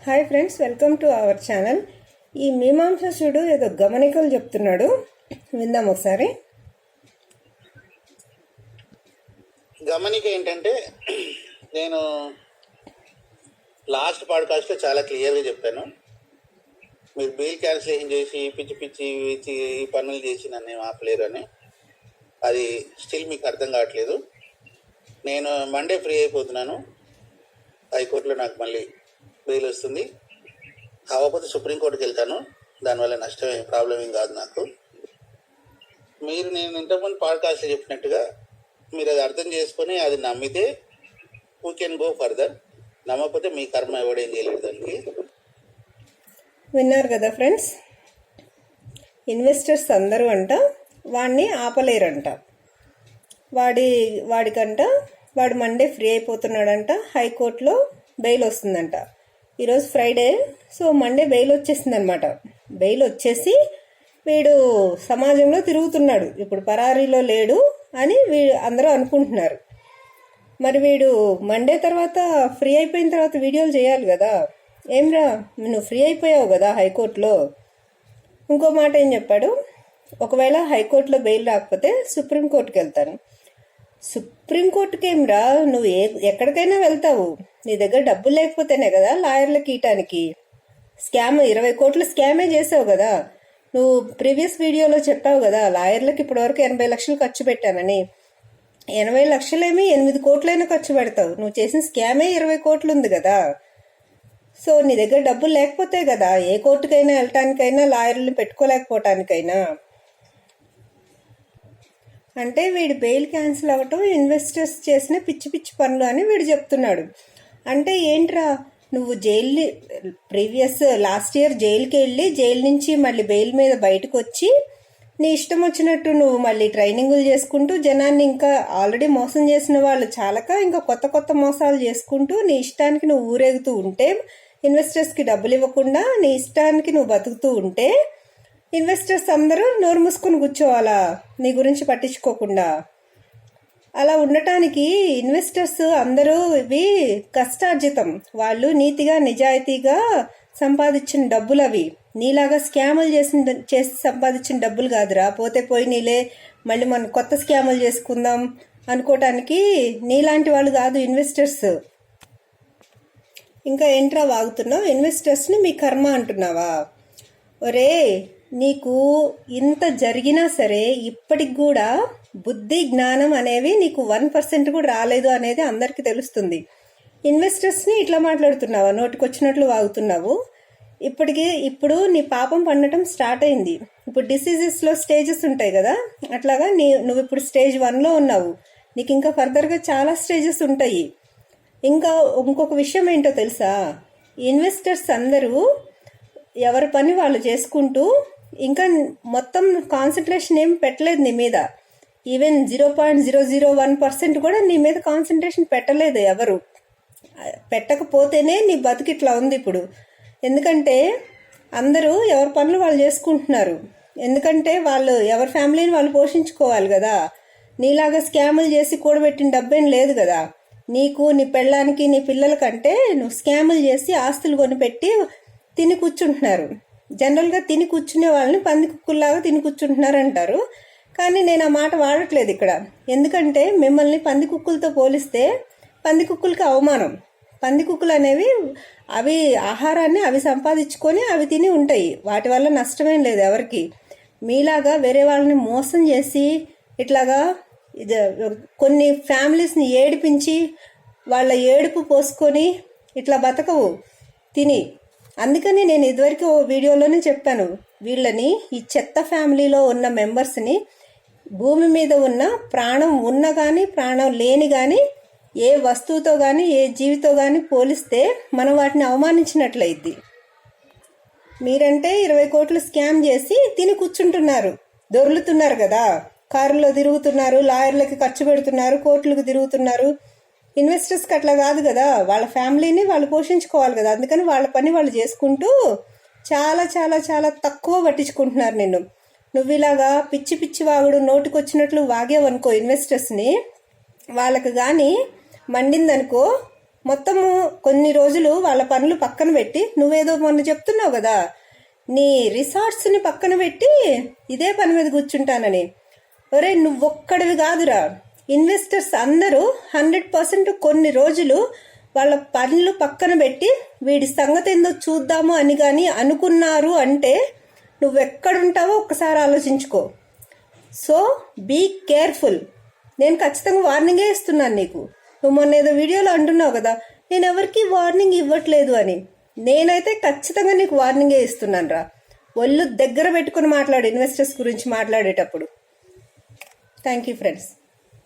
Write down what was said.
Hi friends, welcome to our channel. ఈ మీమాంససుడు ఏదో గమనికలు చెప్తున్నాడు, విందాం ఒకసారి. గమనిక ఏంటంటే, నేను లాస్ట్ పాడ్కాస్ట్లో చాలా క్లియర్గా చెప్పాను. మీరు బిల్ క్యాన్సిలేషన్ చేసి పిచ్చి పిచ్చి ఈ పనులు చేసి నన్ను ఆపలేరు అని. అది స్టిల్ మీకు అర్థం కావట్లేదు. నేను మండే ఫ్రీ అయిపోతున్నాను. హైకోర్టులో నాకు మళ్ళీ బెయిల్ వస్తుంది. కాకపోతే సుప్రీంకోర్టుకి వెళ్తాను. దానివల్ల నష్టమే, ప్రాబ్లం ఏం కాదు నాకు. మీరు నేను ఇంతకుముందు పాడ్కాస్ట్లో చెప్పినట్టుగా మీరు అది అర్థం చేసుకొని అది నమ్మితే వీ కెన్ గో ఫర్దర్. నమ్మకపోతే మీ కర్మ ఎవడేం చేయలేదు. దానికి విన్నారు కదా ఫ్రెండ్స్, ఇన్వెస్టర్స్ అందరూ అంట వాడిని ఆపలేరంట. వాడికంట వాడు మండే ఫ్రీ అయిపోతున్నాడంట. హైకోర్టులో బెయిల్ వస్తుందంట. ఈరోజు ఫ్రైడే, సో మండే బెయిల్ వచ్చేసింది అనమాట. బెయిల్ వచ్చేసి వీడు సమాజంలో తిరుగుతున్నాడు, ఇప్పుడు పరారీలో లేడు అని అందరూ అనుకుంటున్నారు. మరి వీడు మండే తర్వాత ఫ్రీ అయిపోయిన తర్వాత వీడియోలు చేయాలి కదా. ఏమ్రా, నువ్వు ఫ్రీ అయిపోయావు కదా హైకోర్టులో. ఇంకో మాట ఏం చెప్పాడు, ఒకవేళ హైకోర్టులో బెయిల్ రాకపోతే సుప్రీంకోర్టుకి వెళ్తాను. సుప్రీంకోర్టుకి ఏమ్రా, నువ్వు ఎక్కడికైనా వెళ్తావు. నీ దగ్గర డబ్బులు లేకపోతేనే కదా లాయర్లకు ఇయటానికి. 20 కోట్ల స్కామే చేసావు కదా. నువ్వు ప్రీవియస్ వీడియోలో చెప్పావు కదా, లాయర్లకు ఇప్పటివరకు 80 లక్షలు ఖర్చు పెట్టానని. 80 లక్షలేమి 8 కోట్లైనా ఖర్చు పెడతావు. నువ్వు చేసిన స్కామే 20 కోట్లు ఉంది కదా. సో నీ దగ్గర డబ్బులు లేకపోతే కదా ఏ కోర్టుకైనా వెళ్ళటానికైనా, లాయర్లను పెట్టుకోలేకపోవటానికైనా. అంటే వీడు బెయిల్ క్యాన్సిల్ అవ్వటం ఇన్వెస్టర్స్ చేసిన పిచ్చి పిచ్చి పనులు అని వీడు చెప్తున్నాడు. అంటే ఏంట్రా, నువ్వు ప్రీవియస్ లాస్ట్ ఇయర్ జైలుకి వెళ్ళి జైలు నుంచి మళ్ళీ బెయిల్ మీద బయటకు వచ్చి నీ ఇష్టం వచ్చినట్టు నువ్వు మళ్ళీ ట్రైనింగులు చేసుకుంటూ జనాన్ని ఇంకా ఆల్రెడీ మోసం చేసిన వాళ్ళు చాలక ఇంకా కొత్త కొత్త మోసాలు చేసుకుంటూ నీ ఇష్టానికి నువ్వు ఊరేగుతూ ఉంటే, ఇన్వెస్టర్స్కి డబ్బులు ఇవ్వకుండా నీ ఇష్టానికి నువ్వు బతుకుతూ ఉంటే ఇన్వెస్టర్స్ అందరూ నోరు మూసుకొని కూర్చోవాలా నీ గురించి పట్టించుకోకుండా? అలా ఉండటానికి ఇన్వెస్టర్స్ అందరూ ఇవి కష్టార్జితం, వాళ్ళు నీతిగా నిజాయితీగా సంపాదించిన డబ్బులు అవి. నీలాగా స్కాములు చేసి సంపాదించిన డబ్బులు కాదురా. పోతే పోయి నీలే, మళ్ళీ మనం కొత్త స్కాములు చేసుకుందాం అనుకోవటానికి నీలాంటి వాళ్ళు కాదు ఇన్వెస్టర్స్. ఇంకా ఏంట్రా వాగుతున్నావు, ఇన్వెస్టర్స్ని మీ కర్మ అంటున్నావా? ఒరే, నీకు ఇంత జరిగినా సరే ఇప్పటికి కూడా బుద్ధి జ్ఞానం అనేవి నీకు 1% కూడా రాలేదు అనేది అందరికీ తెలుస్తుంది. ఇన్వెస్టర్స్ని ఇట్లా మాట్లాడుతున్నావా, నోటికొచ్చినట్లు వాగుతున్నావు. ఇప్పుడు నీ పాపం పండటం స్టార్ట్ అయింది. ఇప్పుడు డిసీజెస్లో స్టేజెస్ ఉంటాయి కదా, అట్లాగా నువ్వు ఇప్పుడు స్టేజ్ 1లో ఉన్నావు. నీకు ఇంకా ఫర్దర్గా చాలా స్టేజెస్ ఉంటాయి. ఇంకొక విషయం ఏంటో తెలుసా, ఇన్వెస్టర్స్ అందరూ ఎవరి పని వాళ్ళు చేసుకుంటూ ఇంకా మొత్తం కాన్సన్ట్రేషన్ ఏం పెట్టలేదు నీ మీద. ఈవెన్ 0.001% కూడా నీ మీద కాన్సన్ట్రేషన్ పెట్టలేదు ఎవరు. పెట్టకపోతేనే నీ బతుకు ఇట్లా ఉంది ఇప్పుడు. ఎందుకంటే అందరూ ఎవరి పనులు వాళ్ళు చేసుకుంటున్నారు. ఎందుకంటే వాళ్ళు ఎవరి ఫ్యామిలీని వాళ్ళు పోషించుకోవాలి కదా. నీలాగా స్కాములు చేసి కూడబెట్టిన డబ్బేం లేదు కదా. నీకు, నీ పెళ్ళానికి, నీ పిల్లలకంటే నువ్వు స్కాములు చేసి ఆస్తులు కొనిపెట్టి తిని కూర్చుంటున్నారు. జనరల్గా తిని కూర్చునే వాళ్ళని పంది కుక్కుల్లాగా తిని కూర్చుంటున్నారు అంటారు. కానీ నేను ఆ మాట వాడట్లేదు ఇక్కడ. ఎందుకంటే మిమ్మల్ని పంది కుక్కులతో పోలిస్తే పంది కుక్కులకి అవమానం. పంది కుక్కులు అనేవి అవి ఆహారాన్ని అవి సంపాదించుకొని అవి తిని ఉంటాయి. వాటి వల్ల నష్టమేం లేదు ఎవరికి. మీలాగా వేరే వాళ్ళని మోసం చేసి ఇట్లాగా కొన్ని ఫ్యామిలీస్ని ఏడిపించి వాళ్ళ ఏడుపు పోసుకొని ఇట్లా బతకవు తిని. అందుకని నేను ఇదివరకు వీడియోలోనే చెప్పాను, వీళ్ళని, ఈ చెత్త ఫ్యామిలీలో ఉన్న మెంబర్స్ని, భూమి మీద ఉన్న ప్రాణం ఉన్న కానీ ప్రాణం లేని కానీ ఏ వస్తువుతో కానీ ఏ జీవితో కానీ పోలిస్తే మనం వాటిని అవమానించినట్లయిద్ది. మీరంటే 20 కోట్లు స్కామ్ చేసి తిని కూర్చుంటున్నారు, దొర్లుతున్నారు కదా. కారులో తిరుగుతున్నారు, లాయర్లకి ఖర్చు పెడుతున్నారు, కోర్టులకు తిరుగుతున్నారు. ఇన్వెస్టర్స్కి అట్లా కాదు కదా, వాళ్ళ ఫ్యామిలీని వాళ్ళు పోషించుకోవాలి కదా. అందుకని వాళ్ళ పని వాళ్ళు చేసుకుంటూ చాలా చాలా చాలా తక్కువ పట్టించుకుంటున్నారు నిన్ను. నువ్వు ఇలాగా పిచ్చి పిచ్చి వాగుడు నోటికొచ్చినట్లు వాగేవనుకో ఇన్వెస్టర్స్ని, వాళ్ళకి కానీ మండిందనుకో మొత్తము కొన్ని రోజులు వాళ్ళ పనులు పక్కన పెట్టి, నువ్వేదో మొన్న చెప్తున్నావు కదా నీ రిసార్ట్స్ని పక్కన పెట్టి ఇదే పని మీద కూర్చుంటానని. ఒరే నువ్వొక్కడివి కాదురా, ఇన్వెస్టర్స్ అందరూ 100% కొన్ని రోజులు వాళ్ళ పనులు పక్కన పెట్టి వీడి సంగతి ఏందో చూద్దాము అని కానీ అనుకున్నారు అంటే నువ్వెక్కడుంటావో ఒక్కసారి ఆలోచించుకో. So be careful. నేను ఖచ్చితంగా వార్నింగే ఇస్తున్నాను నీకు. నువ్వు మొన్న ఏదో వీడియోలో అంటున్నావు కదా నేను ఎవరికి వార్నింగ్ ఇవ్వట్లేదు అని. నేనైతే ఖచ్చితంగా నీకు వార్నింగే ఇస్తున్నాను రా. ఒళ్ళు దగ్గర పెట్టుకుని మాట్లాడు ఇన్వెస్టర్స్ గురించి మాట్లాడేటప్పుడు. Thank you friends.